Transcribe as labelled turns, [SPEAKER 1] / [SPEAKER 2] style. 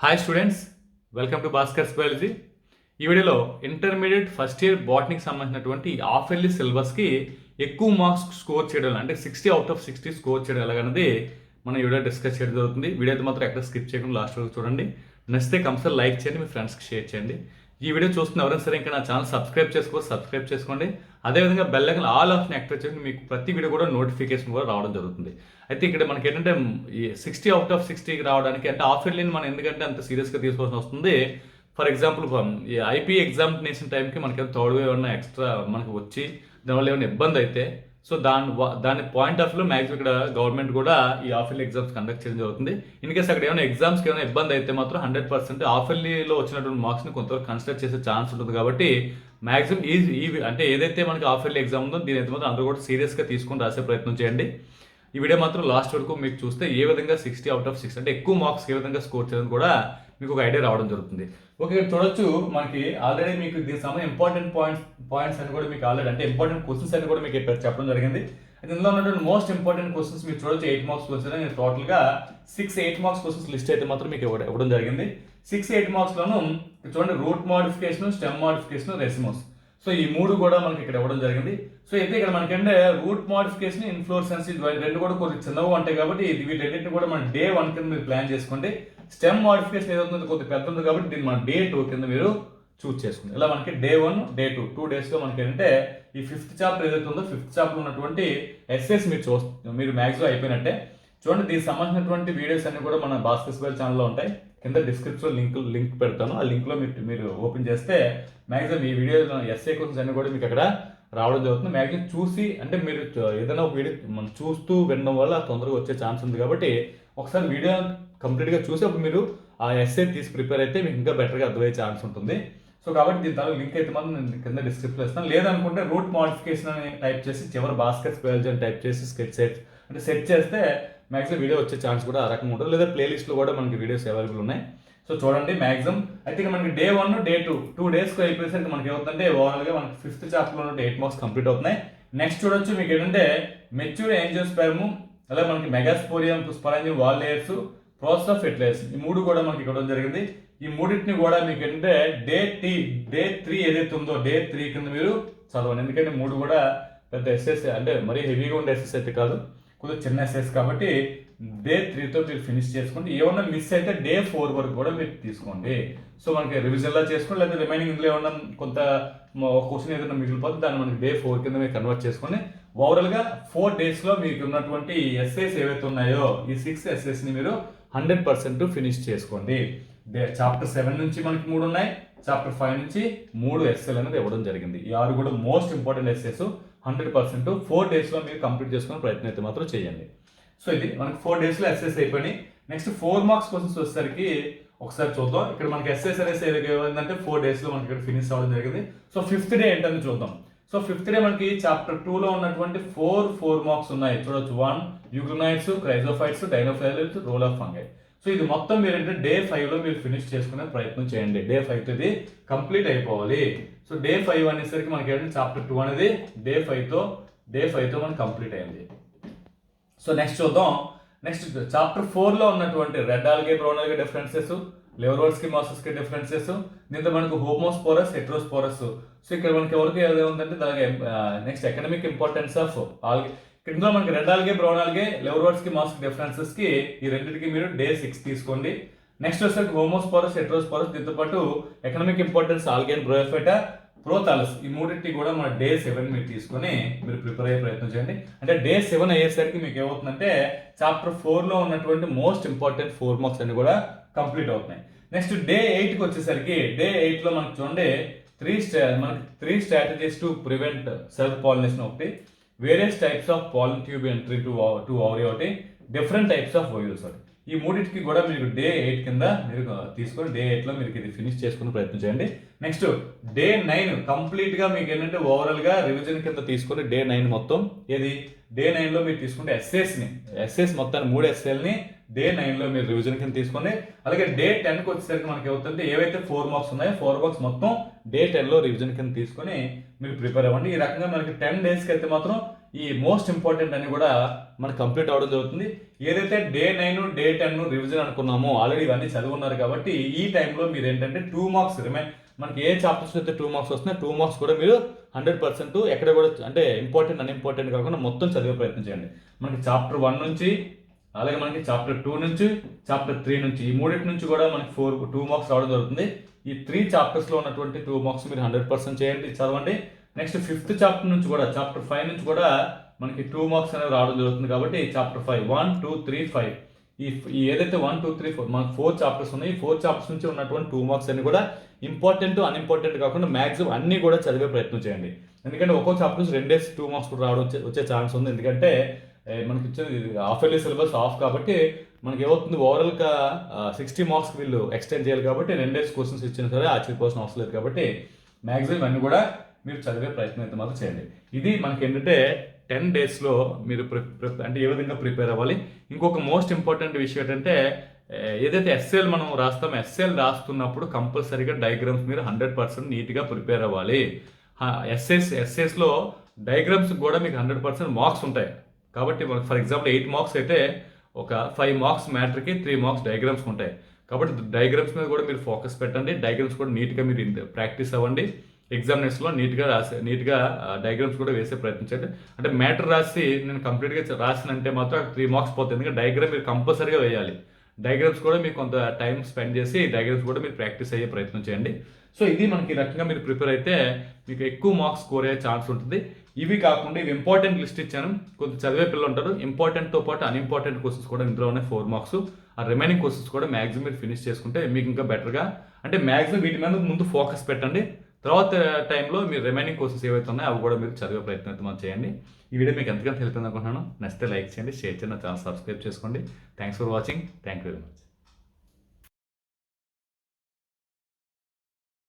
[SPEAKER 1] Hi students, welcome to Bhaskar's biology. ఈ వీడియోలో intermediate first year బాటనీకి సంబంధించినటువంటి హాఫ్ ఇయర్లీ సిలబస్కి ఎక్కువ మార్క్స్ స్కోర్ చేయడం, అంటే 60 అవుట్ ఆఫ్ 60 స్కోర్ చేయడం ఎలాగన్నది మనం ఈ వీడియో డిస్కస్ చేయడం జరుగుతుంది. వీడియో అయితే మాత్రం ఎక్కడ స్కిప్ చేయకుండా లాస్ట్ వరకు చూడండి. నచ్చితే కంపల్సరీ లైక్ చేయండి, మీ ఫ్రెండ్స్కి షేర్ చేయండి. ఈ వీడియో చూస్తున్న ఎవరైనా సరే ఇంకా నా ఛానల్ సబ్స్క్రైబ్ చేసుకోండి. అదేవిధంగా bell icon all option activate చేసి మీకు ప్రతి వీడియో కూడా నోటిఫికేషన్ కూడా రావడం జరుగుతుంది. అయితే ఇక్కడ మనకి ఏంటంటే ఈ 60 అవుట్ ఆఫ్ 60కి రావడానికి అంటే హాఫ్ ఇయర్లీని మనం ఎందుకంటే అంత సీరియస్గా తీసుకోవాల్సి వస్తుంది. ఫర్ ఎగ్జాంపుల్ ఈ ఐపీ ఎగ్జామినేషన్ టైంకి మనకి థర్డ్ వేవ్ ఏమన్నా ఎక్స్ట్రా మనకు వచ్చి దానివల్ల ఏమైనా ఇబ్బంది అయితే సో దాని పాయింట్ ఆఫ్ వ్యూలో మ్యాక్సిమం ఇక్కడ గవర్నమెంట్ కూడా ఈ హాఫ్ ఇయర్లీ ఎగ్జామ్స్ కండక్ట్ చేయడం జరుగుతుంది. ఇన్ కేసు అక్కడ ఏమైనా ఎగ్జామ్స్కి ఏమైనా ఇబ్బంది అయితే మాత్రం 100% హాఫ్ ఇయర్లీలో వచ్చినటువంటి మార్క్స్ని కొంతవరకు కన్సిడర్ చేసే ఛాన్స్ ఉంటుంది. కాబట్టి మ్యాక్సిమం ఈ అంటే ఏదైతే మనకి హాఫ్ ఇయర్లీ ఎగ్జామ్ ఉందో దీని అయితే మాత్రం అందరూ కూడా సీరియస్గా తీసుకొని రాసే ప్రయత్నం చేయండి. ఈ వీడియో మాత్రం లాస్ట్ వరకు మీకు చూస్తే ఏ విధంగా 60 అవుట్ ఆఫ్ 60 అంటే ఎక్కువ మార్క్స్ ఏ విధంగా స్కోర్ చేయడం కూడా మీకు ఒక ఐడియా రావడం జరుగుతుంది. ఓకే, ఇక్కడ చూడొచ్చు మనకి ఆల్రెడీ మీకు దీనికి సంబంధించిన ఇంపార్టెంట్ పాయింట్స్ అని కూడా మీకు ఆల్రెడీ అంటే ఇంపార్టెంట్ క్వశ్చన్స్ అని కూడా మీకు చెప్పడం జరిగింది. అయితే ఇందులో ఉన్నటువంటి మోస్ట్ ఇంపార్టెంట్ క్వశ్చన్స్ మీరు చూడొచ్చు 8 మార్క్స్ క్వశ్చన్. నేను టోటల్గా 8 మార్క్స్ క్వశ్చన్స్ లిస్ట్ అయితే మాత్రం మీకు ఇవ్వడం జరిగింది. 8 మార్క్స్లోనూ చూడండి root modification, stem modification, racemose. So ఈ మూడు కూడా మనకి ఇక్కడ ఇవ్వడం జరిగింది. సో అయితే ఇక్కడ మనకంటే రూట్ మోడిఫికేషన్, ఇన్ఫ్లోరెసెన్స్ రెండు కూడా కొన్ని చిన్నవి ఉంటాయి కాబట్టి వీటన్నిటిని కూడా మనం డే 1 కింద మీరు ప్లాన్ చేసుకోండి. స్టెమ్ మోడిఫికేషన్ ఏదవుతుంది కొద్దిగా పెద్ద ఉంది కాబట్టి దీన్ని మనం డే 2 కింద మీరు చూస్ చేసుకోండి. ఇలా మనకి డే 1, డే 2 డేస్లో మనకి ఏంటంటే ఈ 5th చాప్టర్ ఏదైతే ఉందో 5th చాప్టర్ ఉన్నటువంటి ఎస్ఎస్ మీరు మ్యాక్సిమం అయిపోయినట్టే. చూడండి దీనికి సంబంధించినటువంటి వీడియోస్ అన్ని కూడా మన భాస్కర్స్ బయాలజీ ఛానల్లో ఉంటాయి. కింద డిస్క్రిప్షన్ లింక్ పెడతాను. ఆ లింక్లో మీరు ఓపెన్ చేస్తే మ్యాక్సిమం ఈ వీడియో ఎస్ఏ క్వశ్చన్స్ అన్ని కూడా మీకు అక్కడ రావడం జరుగుతుంది. మ్యాక్సిమం చూసి అంటే మీరు ఏదైనా ఒక వీడియో మనం చూస్తూ వినడం వల్ల తొందరగా వచ్చే ఛాన్స్ ఉంది. కాబట్టి ఒకసారి వీడియో కంప్లీట్గా చూసి అప్పుడు మీరు ఆ ఎస్ఏ తీసి ప్రిపేర్ అయితే మీకు ఇంకా బెటర్గా అర్థమయ్యే ఛాన్స్ ఉంటుంది. సో కాబట్టి దీని తర్వాత లింక్ అయితే మాత్రం నేను కింద డిస్క్రిప్షన్లో ఇస్తాను. లేదనుకుంటే రూట్ మోడిఫికేషన్ అని టైప్ చేసి చివరి భాస్కర్స్ బయాలజీ అని టైప్ చేసి సెట్ చేస్తే మ్యాక్సిమం వీడియో వచ్చే ఛాన్స్ కూడా ఆ రకంగా ఉంటుంది. లేదా ప్లేలిస్ట్లో కూడా మనకి వీడియోస్ అవైలబుల్ ఉన్నాయి. సో చూడండి మ్యాక్సిమం అయితే మనకి డే 1, డే 2 డేస్కి అయిపోయేసరికి మనకి ఏమవుతుందంటే ఓవరాల్గా మనకి 5th చాప్టర్లో ఉన్న 8 మార్క్స్ కంప్లీట్ అవుతున్నాయి. నెక్స్ట్ చూడొచ్చు మీకు ఏంటంటే మెచ్యూర్ యాంజియోస్పెర్మ్, అలాగే మనకి మెగాస్పోరియం, పుష్పరంజి, wall layers, process of fertilization, ఈ మూడు కూడా మనకి ఇవ్వడం జరిగింది. ఈ మూడింటిని కూడా మీకు ఏంటంటే డే 3 ఏదైతే ఉందో డే 3 కింద మీరు చదవండి. ఎందుకంటే మూడు కూడా పెద్ద ఎస్ఎస్ అంటే మరీ హెవీగా ఉండే ఎస్ఎస్ అయితే కాదు, కొద్దిగా చిన్న ఎస్ఎస్ కాబట్టి డే 3తో మీరు ఫినిష్ చేసుకోండి. ఏమన్నా మిస్ అయితే డే 4 వరకు కూడా మీరు తీసుకోండి. సో మనకి రివిజన్లా చేసుకోండి, లేదా రిమైనింగ్ ఇందులో ఏమన్నా కొంత క్వశ్చన్ ఏదైనా మిగిలిపోతే దాన్ని మనకి డే 4 కింద మీరు కన్వర్ట్ చేసుకోండి. ఓవరాల్గా 4 డేస్లో మీకు ఉన్నటువంటి ఎస్ఎస్ ఏవైతే ఉన్నాయో ఈ 6 ఎస్ఎస్ని మీరు 100% ఫినిష్ చేసుకోండి. చాప్టర్ 7 నుంచి మనకి 3 ఉన్నాయి, చాప్టర్ 5 నుంచి 3 ఎస్ఎల్ అనేది ఇవ్వడం జరిగింది. ఈ 6 కూడా మోస్ట్ ఇంపార్టెంట్ ఎస్ఎస్ 100% 4 డేస్లో మీరు కంప్లీట్ చేసుకునే ప్రయత్నం అయితే మాత్రం చేయండి. సో ఇది మనకి 4 డేస్లో ఎస్ఎస్ అయిపోయి నెక్స్ట్ 4 మార్క్స్ క్వశ్చన్స్ వచ్చేసరికి ఒకసారి చూద్దాం. ఇక్కడ మనకి ఎస్ఎస్ అనేసి ఏదంటే 4 డేస్లో మనకి ఇక్కడ ఫినిష్ అవ్వడం జరిగింది. సో 5th డే ఏంటని చూద్దాం. సో 5th డే మనకి చాప్టర్ 2లో ఉన్నటువంటి 4 మార్క్స్ ఉన్నాయి. చూడొచ్చు 1 euglenoids, chrysophytes, dinoflagellates, role of fungi. So ఇది మొత్తం మీరు ఏంటంటే డే 5లో మీరు ఫినిష్ చేసుకునే ప్రయత్నం చేయండి. డే 5తో ఇది కంప్లీట్ అయిపోవాలి. సో డే 5 అనేసరికి మనకి ఏంటంటే చాప్టర్ 2 అనేది డే 5తో మనకి కంప్లీట్ అయింది. సో నెక్స్ట్ చూద్దాం. నెక్స్ట్ చాప్టర్ 4లో ఉన్నటువంటి red algae, brown algae differences, లెవరోల్స్కి, మాసస్కి డిఫరెన్సెస్, దీంతో మనకు హోమోస్పోరస్, హెట్రోస్పోరస్. సో ఇక్కడ మనకి ఎవరికి ఏముందంటే దానికి next economic importance of algae. ఇందులో మనకి రెడ్ ఆల్గే, బ్రౌన్ ఆల్గే, లెవరోల్స్కి, మాసస్కి డిఫరెన్సెస్కి ఈ రెండింటికి మీరు డే 6 తీసుకోండి. నెక్స్ట్ వచ్చేసరికి హోమోస్పోరస్, హెట్రోస్పోరస్, దీంతో పాటు ఎకనమిక్ ఇంపార్టెన్స్ ఆల్గే అండ్ బ్రోయోఫైటా, ప్రోథాలస్, ఈ మూడింటిని కూడా మన డే 7 మీరు తీసుకొని మీరు ప్రిపేర్ అయ్యే ప్రయత్నం చేయండి. అంటే డే 7 అయ్యేసరికి మీకు ఏమవుతుందంటే చాప్టర్ 4లో ఉన్నటువంటి మోస్ట్ ఇంపార్టెంట్ 4 మార్క్స్ అన్ని కూడా కంప్లీట్ అవుతున్నాయి. నెక్స్ట్ డే 8కి వచ్చేసరికి డే 8లో మనకు చూడండి 3 strategies to prevent self pollination ఒకటి, various types of pollen tube entry to ovary ఒకటి, డిఫరెంట్ టైప్స్ ఆఫ్ ఓవ్యూల్స్ ఒకటి. ఈ మూడింటికి కూడా మీరు డే 8 కింద మీరు తీసుకొని డే 8లో మీరు ఇది ఫినిష్ చేసుకునే ప్రయత్నం చేయండి. నెక్స్ట్ డే 9 కంప్లీట్గా మీకు ఏంటంటే ఓవరాల్గా రివిజన్ కింద తీసుకొని డే 9 మొత్తం ఏది డే 9లో మీరు తీసుకుంటే ఎస్ఎస్ మొత్తాన్ని 3 ఎస్ఎల్ని డే 9లో మీరు రివిజన్ కింద తీసుకోండి. అలాగే డే 10కి వచ్చేసరికి మనకి అవుతుంటే ఏవైతే 4 మార్క్స్ ఉన్నాయో 4 మార్క్స్ మొత్తం డే 10లో రివిజన్ కింద తీసుకొని మీరు ప్రిపేర్ అవ్వండి. ఈ రకంగా మనకి 10 డేస్కి అయితే మాత్రం ఈ మోస్ట్ ఇంపార్టెంట్ అని కూడా మనకు కంప్లీట్ అవ్వడం జరుగుతుంది. ఏదైతే డే 9 డే 10 రివిజన్ అనుకున్నామో ఆల్రెడీ ఇవన్నీ చదువున్నారు కాబట్టి ఈ టైంలో మీరు ఏంటంటే 2 మార్క్స్ మనకి ఏ చాప్టర్స్ అయితే 2 మార్క్స్ వస్తున్నాయి 2 మార్క్స్ కూడా మీరు 100% ఎక్కడ కూడా అంటే ఇంపార్టెంట్ అన్ఇంపార్టెంట్ కాకుండా మొత్తం చదివే ప్రయత్నం చేయండి. మనకి చాప్టర్ 1 నుంచి అలాగే మనకి చాప్టర్ 2 నుంచి చాప్టర్ 3 నుంచి ఈ మూడింటి నుంచి కూడా మనకి 2 మార్క్స్ రావడం జరుగుతుంది. ఈ 3 చాప్టర్స్లో ఉన్నటువంటి 2 మార్క్స్ మీరు 100% చేయండి, చదవండి. నెక్స్ట్ 5th చాప్టర్ నుంచి కూడా చాప్టర్ 5 నుంచి కూడా మనకి 2 మార్క్స్ అనేవి రావడం జరుగుతుంది. కాబట్టి చాప్టర్ 5 1 2 3 5 ఈ ఏదైతే 1 2 3 4 మనకు 4 చాప్టర్స్ ఉన్నాయి. ఈ 4 చాప్టర్స్ నుంచి ఉన్నటువంటి 2 మార్క్స్ అన్ని కూడా ఇంపార్టెంట్ అన్ఇంపార్టెంట్ కాకుండా మ్యాక్సిమం అన్ని కూడా చదివే ప్రయత్నం చేయండి. ఎందుకంటే ఒక్కో చాప్టర్ నుంచి 2 మార్క్స్ కూడా రావడం వచ్చే ఛాన్స్ ఉంది. ఎందుకంటే మనకి ఇచ్చేది హాఫ్ ఇయర్లీ సిలబస్ ఆఫ్ కాబట్టి మనకి ఏమవుతుంది ఓవరాల్గా 60 మార్క్స్ వీళ్ళు ఎక్స్టెండ్ చేయాలి కాబట్టి 2 క్వశ్చన్స్ ఇచ్చినా సరే ఆశ్చర్యపోవాల్సిన అవసరం లేదు. కాబట్టి మ్యాక్సిమం అన్ని కూడా మీరు చదివే ప్రయత్నం అయితే మాత్రం చేయండి. ఇది మనకి ఏంటంటే 10 డేస్లో మీరు అంటే ఏ విధంగా ప్రిపేర్ అవ్వాలి. ఇంకొక మోస్ట్ ఇంపార్టెంట్ విషయం ఏంటంటే ఏదైతే ఎస్ఏలు మనం రాస్తామో ఎస్ఏలు రాస్తున్నప్పుడు కంపల్సరీగా డయాగ్రామ్స్ మీరు 100% నీట్గా ప్రిపేర్ అవ్వాలి. ఎస్ఏస్లో డయాగ్రామ్స్ కూడా మీకు 100% మార్క్స్ ఉంటాయి. కాబట్టి మనకు ఫర్ ఎగ్జాంపుల్ 8 మార్క్స్ అయితే ఒక 5 మార్క్స్ మ్యాటర్కి 3 మార్క్స్ డయాగ్రామ్స్ ఉంటాయి. కాబట్టి డయాగ్రామ్స్ మీద కూడా మీరు ఫోకస్ పెట్టండి. డయాగ్రామ్స్ కూడా నీట్గా మీరు ప్రాక్టీస్ అవ్వండి. ఎగ్జామినేషన్లో నీట్గా డయాగ్రామ్స్ కూడా వేసే ప్రయత్నించండి. అంటే మ్యాటర్ రాసి నేను కంప్లీట్గా రాసినంటే మాత్రం 3 మార్క్స్ పోతుంది. ఎందుకంటే డయాగ్రామ్ మీరు కంపల్సరీగా వేయాలి. డయాగ్రామ్స్ కూడా మీకు కొంత టైం స్పెండ్ చేసి డయాగ్రామ్స్ కూడా మీరు ప్రాక్టీస్ అయ్యే ప్రయత్నం చేయండి. సో ఇది మనకి ఈ రకంగా మీరు ప్రిపేర్ అయితే మీకు ఎక్కువ మార్క్స్ స్కోర్ అయ్యే ఛాన్స్ ఉంటుంది. ఇవి కాకుండా ఇవి ఇంపార్టెంట్ లిస్ట్ ఇచ్చాను. కొంత చదివే పిల్లలు ఉంటారు. ఇంపార్టెంట్తో పాటు అన్ఇంపార్టెంట్ క్వశ్చన్స్ కూడా ఇందులో ఉన్నాయి 4 మార్క్స్. ఆ రిమైనింగ్ క్వశ్చన్స్ కూడా మ్యాక్సిమం మీరు ఫినిష్ చేసుకుంటే మీకు ఇంకా బెటర్గా అంటే మ్యాక్సిమం వీటి మీద ముందు ఫోకస్ పెట్టండి. తర్వాత టైంలో మీరు రిమైనింగ్ క్వశ్చన్స్ ఏవైతే ఉన్నాయో అవి కూడా మీరు చదివే ప్రయత్నం అయితే మనం చేయండి. ఈ వీడియో మీకు ఎంతకంత హెల్ప్ అయింది అనుకుంటున్నాను. నచ్చితే లైక్ చేయండి, షేర్ చేయండి, నా ఛానల్ సబ్స్క్రైబ్ చేసుకోండి. Thanks for watching. Thank you very much.